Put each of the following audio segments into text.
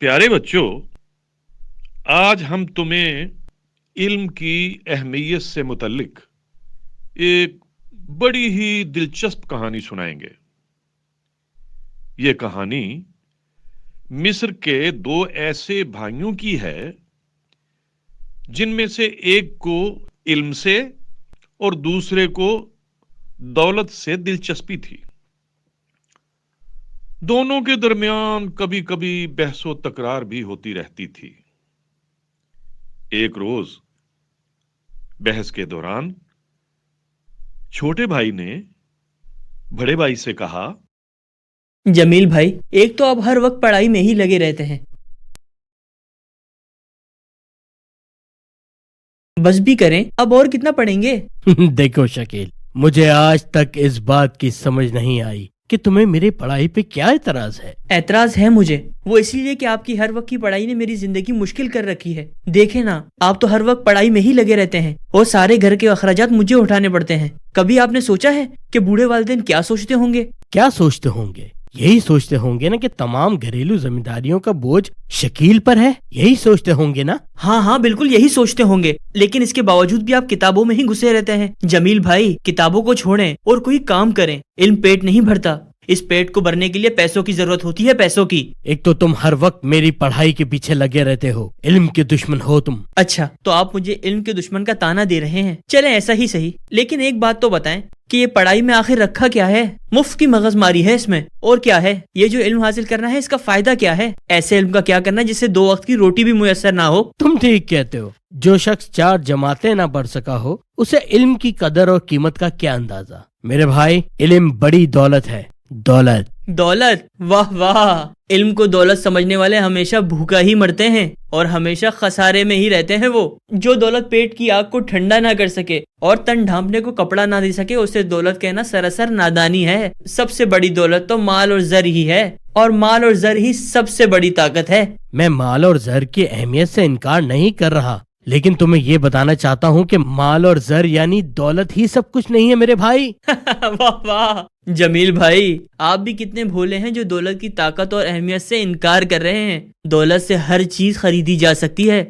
प्यारे बच्चों, आज हम तुम्हें इल्म की अहमियत से मुतल्लिक एक बड़ी ही दिलचस्प कहानी सुनाएंगे। ये कहानी मिस्र के दो ऐसे भाइयों की है जिनमें से एक को इल्म से और दूसरे को दौलत से दिलचस्पी थी। दोनों के दरमियान कभी कभी बहसो तकरार भी होती रहती थी। एक रोज बहस के दौरान छोटे भाई ने बड़े भाई से कहा, जमील भाई, एक तो आप हर वक्त पढ़ाई में ही लगे रहते हैं, बस भी करें, अब और कितना पढ़ेंगे। देखो शकील, मुझे आज तक इस बात की समझ नहीं आई कि तुम्हें मेरी पढ़ाई पे क्या एतराज है। एतराज है मुझे, वो इसलिए कि आपकी हर वक्त की पढ़ाई ने मेरी जिंदगी मुश्किल कर रखी है। देखे ना, आप तो हर वक्त पढ़ाई में ही लगे रहते हैं और सारे घर के अखराजात मुझे उठाने पड़ते हैं। कभी आपने सोचा है कि बूढ़े वालिदैन क्या सोचते होंगे? क्या सोचते होंगे? यही सोचते होंगे ना कि तमाम घरेलू जिम्मेदारियों का बोझ शकील पर है। यही सोचते होंगे ना? हाँ हाँ, बिल्कुल यही सोचते होंगे, लेकिन इसके बावजूद भी आप किताबों में ही घुसे रहते हैं। जमील भाई, किताबों को छोड़ें और कोई काम करें। इल्म पेट नहीं भरता, इस पेट को भरने के लिए पैसों की जरूरत होती है, पैसों की। एक तो तुम हर वक्त मेरी पढ़ाई के पीछे लगे रहते हो, इल्म के दुश्मन हो तुम। अच्छा, तो आप मुझे इल्म के दुश्मन का ताना दे रहे हैं। चलें, ऐसा ही सही, लेकिन एक बात तो बताएं कि ये पढ़ाई में आखिर रखा क्या है? मुफ्त की मगजमारी है इसमें, और क्या है? ये जो इल्म हासिल करना है, इसका फायदा क्या है? ऐसे इल्म का क्या करना जिससे 2 वक्त की रोटी भी मुयस्सर ना हो? तुम ठीक कहते हो। जो शख्स 4 जमातें ना पढ़ सका हो, उसे इल्म की कदर और कीमत का क्या अंदाजा। मेरे भाई, इल्म बड़ी दौलत है। दौलत दौलत? वाह वाह! इल्म को दौलत समझने वाले हमेशा भूखा ही मरते हैं और हमेशा खसारे में ही रहते हैं। वो जो दौलत पेट की आग को ठंडा ना कर सके और तन ढांपने को कपड़ा ना दे सके, उसे दौलत कहना सरासर नादानी है। सबसे बड़ी दौलत तो माल और जर ही है, और माल और जर ही सबसे बड़ी ताकत है। मैं माल और जर की अहमियत से इनकार नहीं कर रहा, लेकिन तुम्हें ये बताना चाहता हूँ कि माल और जर यानी दौलत ही सब कुछ नहीं है मेरे भाई। वाह वाह! जमील भाई, आप भी कितने भोले हैं जो दौलत की ताकत और अहमियत से इनकार कर रहे हैं। दौलत से हर चीज खरीदी जा सकती है।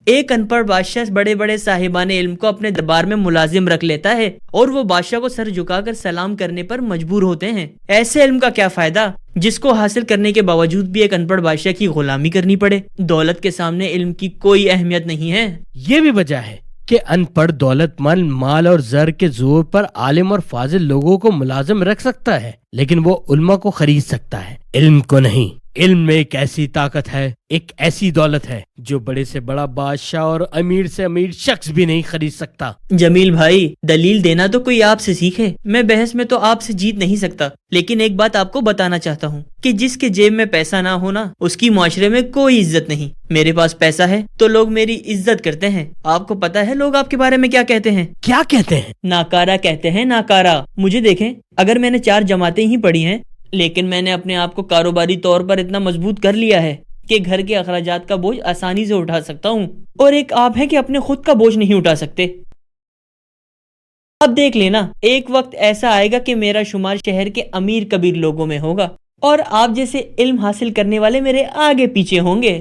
एक अनपढ़ बादशाह बड़े बड़े साहिबाने इल्म को अपने दरबार में मुलाजिम रख लेता है और वो बादशाह को सर झुकाकर सलाम करने पर मजबूर होते हैं। ऐसे इल्म का क्या फायदा जिसको हासिल करने के बावजूद भी एक अनपढ़ बादशाह की गुलामी करनी पड़े। दौलत के सामने इल्म की कोई अहमियत नहीं है। ये भी वजह है कि अनपढ़ दौलतमंद माल और जर के जोर पर आलिम और फाजिल लोगों को मुलाजिम रख सकता है, लेकिन वो उल्मा को खरीद सकता है, इल्म को नहीं। इल्म में एक ऐसी ताकत है, एक ऐसी दौलत है जो बड़े से बड़ा बादशाह और अमीर से अमीर शख्स भी नहीं खरीद सकता। जमील भाई, दलील देना तो कोई आपसे सीखे। मैं बहस में तो आपसे जीत नहीं सकता, लेकिन एक बात आपको बताना चाहता हूँ कि जिसके जेब में पैसा ना हो ना, उसकी मुआशरे में कोई इज्जत नहीं। मेरे पास पैसा है तो लोग मेरी इज्जत करते हैं। आपको पता है लोग आपके बारे में क्या कहते हैं? क्या कहते हैं? नाकारा कहते हैं, नाकारा। मुझे देखें, अगर मैंने 4 जमातें ही पढ़ी हैं, लेकिन मैंने अपने आप को कारोबारी तौर पर इतना मजबूत कर लिया है कि घर के अखराजात का बोझ आसानी से उठा सकता हूँ, और एक आप है कि अपने खुद का बोझ नहीं उठा सकते। अब देख लेना, एक वक्त ऐसा आएगा कि मेरा शुमार शहर के अमीर कबीर लोगों में होगा और आप जैसे इल्म हासिल करने वाले मेरे आगे पीछे होंगे।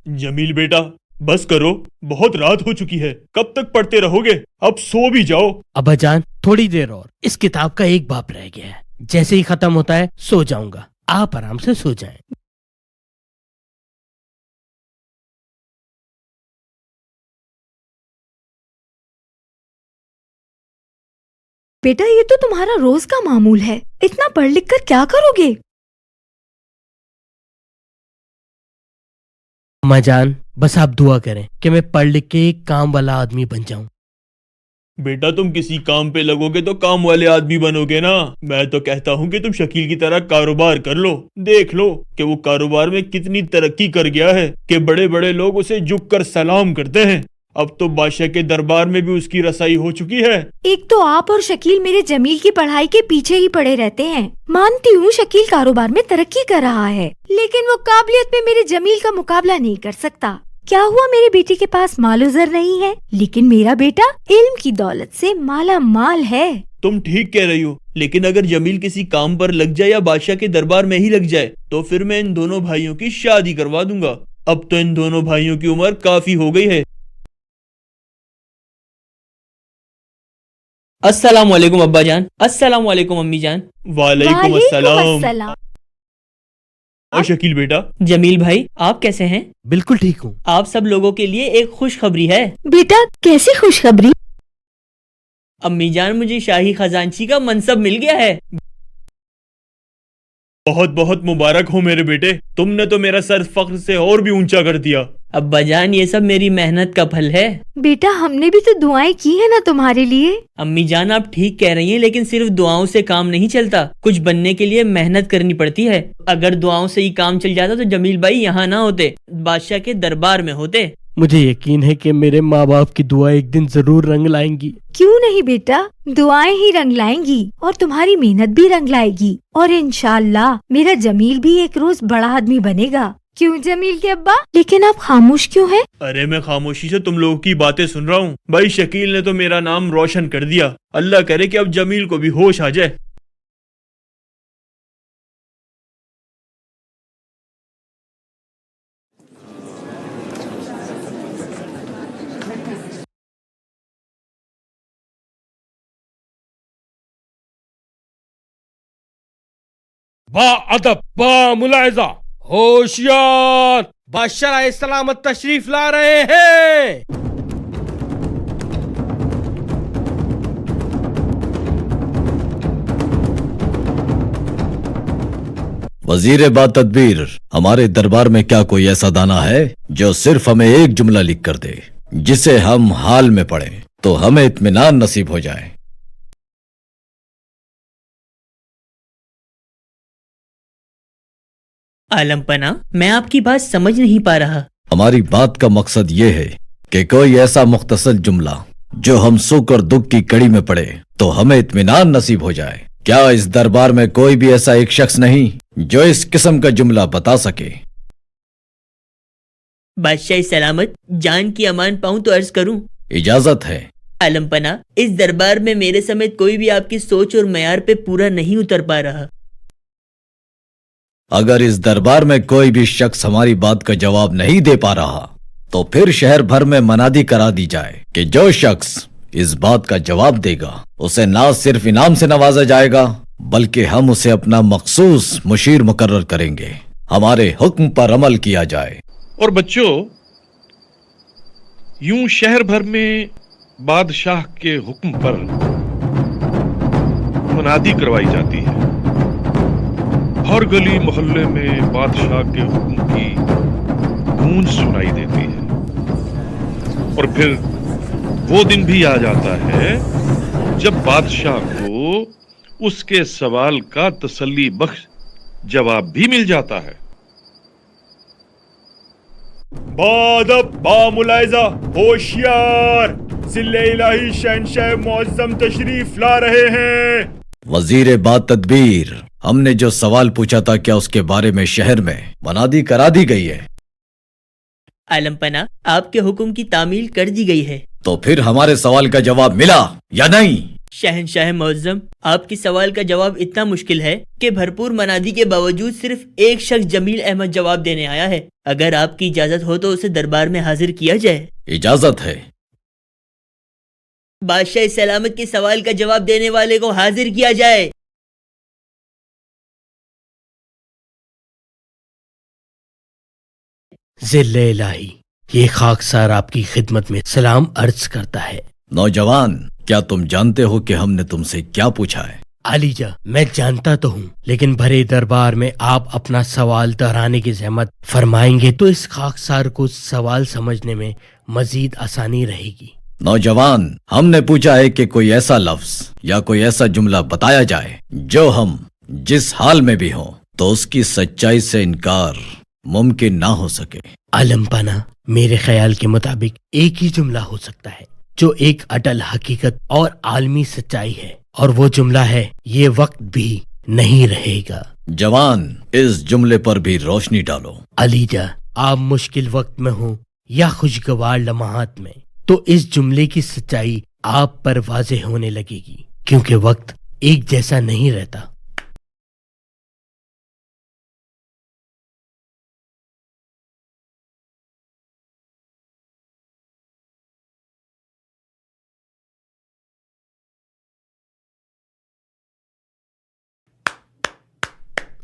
जमील बेटा, बस करो, बहुत रात हो चुकी है। कब तक पढ़ते रहोगे? अब सो भी जाओ। अब्बाजान, थोड़ी देर और, इस किताब का एक बाब रह गया है, जैसे ही खत्म होता है सो जाऊंगा। आप आराम से सो जाएं। बेटा, ये तो तुम्हारा रोज का मामूल है। इतना पढ़ लिख कर क्या करोगे? अम्मा जान, बस आप दुआ करें कि मैं पढ़ लिख के एक काम वाला आदमी बन जाऊं। बेटा तुम किसी काम पे लगोगे तो काम वाले आदमी बनोगे ना। मैं तो कहता हूँ कि तुम शकील की तरह कारोबार कर लो। देख लो कि वो कारोबार में कितनी तरक्की कर गया है कि बड़े बड़े लोग उसे झुक कर सलाम करते हैं। अब तो बादशाह के दरबार में भी उसकी रसाई हो चुकी है। एक तो आप और शकील मेरे जमील की पढ़ाई के पीछे ही पड़े रहते हैं। मानती हूँ शकील कारोबार में तरक्की कर रहा है, लेकिन वो काबिलियत में मेरे जमील का मुकाबला नहीं कर सकता। क्या हुआ, मेरे बेटे के पास मालो ज़र नहीं है, लेकिन मेरा बेटा इल्म की दौलत से माला माल है। तुम ठीक कह रही हो, लेकिन अगर जमील किसी काम पर लग जाए या बादशाह के दरबार में ही लग जाए तो फिर मैं इन दोनों भाइयों की शादी करवा दूंगा। अब तो इन दोनों भाइयों की उम्र काफी हो गई है। अस्सलाम वालेकुम अब्बा जान। अस्सलाम वालेकुम अम्मी जान। वालेकुम अस्सलाम। अस्सलाम। और शकील बेटा, जमील भाई आप कैसे हैं? बिल्कुल ठीक हूँ। आप सब लोगों के लिए एक खुशखबरी है। बेटा कैसी खुशखबरी? अम्मी जान, मुझे शाही खजांची का मनसब मिल गया है। बहुत बहुत मुबारक हो मेरे बेटे, तुमने तो मेरा सर फख्र से और भी ऊंचा कर दिया। अब्बा जान, ये सब मेरी मेहनत का फल है। बेटा हमने भी तो दुआएं की है ना तुम्हारे लिए। अम्मी जान आप ठीक कह रही हैं, लेकिन सिर्फ दुआओं से काम नहीं चलता। कुछ बनने के लिए मेहनत करनी पड़ती है। अगर दुआओं से ही काम चल जाता तो जमील भाई यहाँ ना होते, बादशाह के दरबार में होते। मुझे यकीन है कि मेरे माँ बाप की दुआ एक दिन जरूर रंग लाएंगी। क्यों नहीं बेटा, दुआएं ही रंग लाएंगी और तुम्हारी मेहनत भी रंग लाएगी, और इंशाअल्लाह मेरा जमील भी एक रोज बड़ा आदमी बनेगा। क्यों जमील के अब्बा? लेकिन आप खामोश क्यों हैं? अरे मैं खामोशी से तुम लोगों की बातें सुन रहा हूँ। भाई शकील ने तो मेरा नाम रोशन कर दिया। अल्लाह करे कि अब जमील को भी होश आ जाए। बा अदब, बा मुलायजा, होशियार, बादशाह सलामत तशरीफ ला रहे हैं। वजीर बा तदबीर, हमारे दरबार में क्या कोई ऐसा दाना है जो सिर्फ हमें एक जुमला लिख कर दे, जिसे हम हाल में पढ़ें तो हमें इत्मीनान नसीब हो जाए। आलम पना, मैं आपकी बात समझ नहीं पा रहा। हमारी बात का मकसद ये है कि कोई ऐसा मुख्तसर जुमला जो हम सुख और दुख की कड़ी में पड़े तो हमें इत्मीनान नसीब हो जाए। क्या इस दरबार में कोई भी ऐसा एक शख्स नहीं जो इस किस्म का जुमला बता सके? बादशाह सलामत, जान की अमान पाऊं तो अर्ज करूं। इजाजत है। आलम पना, इस दरबार में मेरे समेत कोई भी आपकी सोच और मयार पे पूरा नहीं उतर पा रहा। अगर इस दरबार में कोई भी शख्स हमारी बात का जवाब नहीं दे पा रहा तो फिर शहर भर में मनादी करा दी जाए कि जो शख्स इस बात का जवाब देगा उसे ना सिर्फ इनाम से नवाजा जाएगा बल्कि हम उसे अपना मखसूस मुशीर मुकर्रर करेंगे। हमारे हुक्म पर अमल किया जाए। और बच्चों, यूं शहर भर में बादशाह के हुक्म पर मुनादी करवाई जाती है। हर गली मोहल्ले में बादशाह के हुक्म की गूंज सुनाई देती है। और फिर वो दिन भी आ जाता है जब बादशाह को उसके सवाल का तसल्ली बख्श जवाब भी मिल जाता है। बादब, बामुलाइजा, होशियार, जिले इलाही शहंशाह मुअज्जम तशरीफ ला रहे हैं। वजीर बा तदबीर, हमने जो सवाल पूछा था क्या उसके बारे में शहर में मनादी करा दी गई है? आलम पना, आपके हुक्म की तामील कर दी गई है। तो फिर हमारे सवाल का जवाब मिला या नहीं? शहंशाह मुअज्जम, आपकी सवाल का जवाब इतना मुश्किल है कि भरपूर मनादी के बावजूद सिर्फ एक शख्स जमील अहमद जवाब देने आया है। अगर आपकी इजाजत हो तो उसे दरबार में हाजिर किया जाए। इजाजत है। बादशाह सलामत के सवाल का जवाब देने वाले को हाजिर किया जाए। जिले इलाही, ये खाकसार आपकी खिदमत में सलाम अर्ज करता है। नौजवान, क्या तुम जानते हो कि हमने तुमसे क्या पूछा है? आलीजा, मैं जानता तो हूँ, लेकिन भरे दरबार में आप अपना सवाल दोहराने की जहमत फरमाएंगे तो इस खाकसार को सवाल समझने में मजीद आसानी रहेगी। नौजवान, हमने पूछा है कि कोई ऐसा लफ्ज या कोई ऐसा जुमला बताया जाए जो हम जिस हाल में भी हों तो उसकी सच्चाई से इनकार मुमकिन ना हो सके। आलमपना, मेरे ख्याल के मुताबिक एक ही जुमला हो सकता है जो एक अटल हकीकत और आलमी सच्चाई है, और वो जुमला है, ये वक्त भी नहीं रहेगा। जवान, इस जुमले पर भी रोशनी डालो। अलीजा, आप मुश्किल वक्त में हो या खुशगवार लम्हात में, तो इस जुमले की सच्चाई आप पर वाज़ेह होने लगेगी, क्योंकि वक्त एक जैसा नहीं रहता।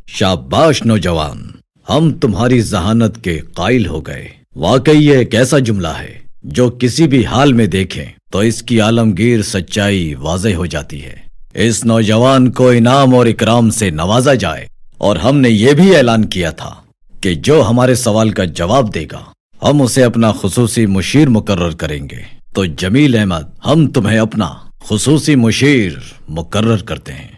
शाबाश नौजवान, हम तुम्हारी जहानत के कायल हो गए। वाकई ये एक ऐसा जुमला है जो किसी भी हाल में देखें तो इसकी आलमगीर सच्चाई वाज़ेह हो जाती है। इस नौजवान को इनाम और इकराम से नवाजा जाए, और हमने ये भी ऐलान किया था कि जो हमारे सवाल का जवाब देगा हम उसे अपना खुसूसी मुशीर मुकर्रर करेंगे। तो जमील अहमद, हम तुम्हें अपना खुसूसी मुशीर मुकर्रर करते हैं।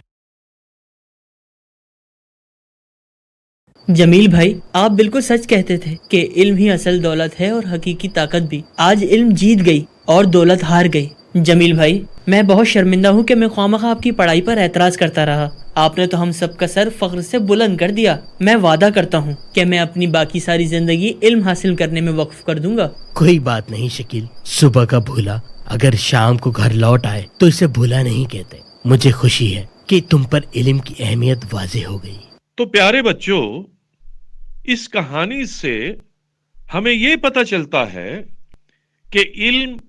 जमील भाई, आप बिल्कुल सच कहते थे कि इल्म ही असल दौलत है और हकीकी ताकत भी। आज इल्म जीत गई और दौलत हार गई। जमील भाई, मैं बहुत शर्मिंदा हूँ कि मैं ख्वामखा आपकी पढ़ाई पर एतराज करता रहा। आपने तो हम सबका सर फख्र से बुलंद कर दिया। मैं वादा करता हूँ कि मैं अपनी बाकी सारी जिंदगी इल्म हासिल करने में वक्फ कर दूंगा। कोई बात नहीं शकील, सुबह का भूला अगर शाम को घर लौट आए तो इसे भूला नहीं कहते। मुझे खुशी है कि तुम पर इल्म की अहमियत वाज़ेह हो गई। तो प्यारे बच्चों, इस कहानी से हमें यह पता चलता है कि इल्म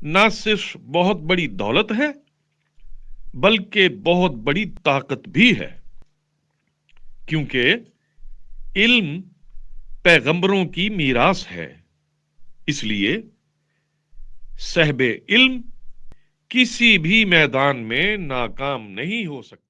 ना सिर्फ बहुत बड़ी दौलत है बल्कि बहुत बड़ी ताकत भी है, क्योंकि इल्म पैगंबरों की मीरास है। इसलिए साहिब इल्म किसी भी मैदान में नाकाम नहीं हो सकता।